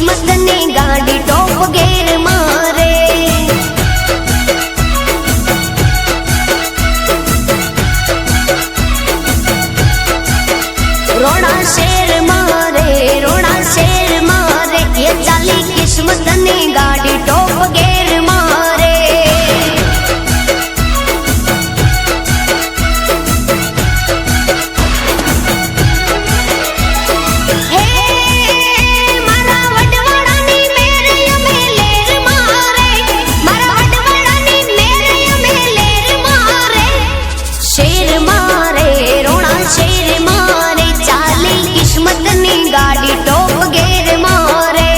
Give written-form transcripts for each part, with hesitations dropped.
किस्मत ने गाड़ी टॉप गेर मारे। रोड़ा शेर मारे, रोड़ा शेर मारे, ये चाली किस्मत ने गाड़ी टॉप गेर मारे। गाड़ी टॉप गेर मारे।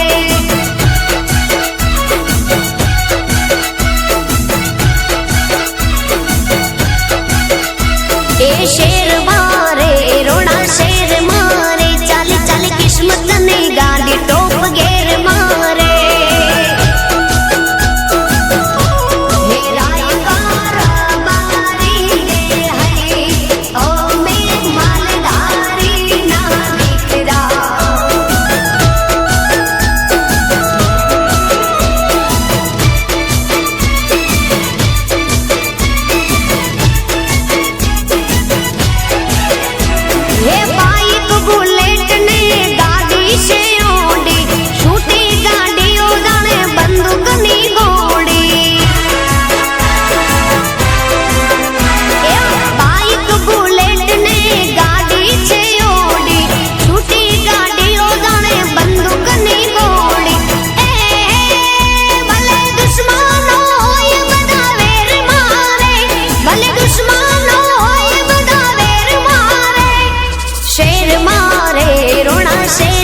ए शेर मारे, रोड़ा शेर मारे, चाली चाली किस्मत ने गाड़ी टॉप गेर मारे। शेर मारे, रोड़ा शेर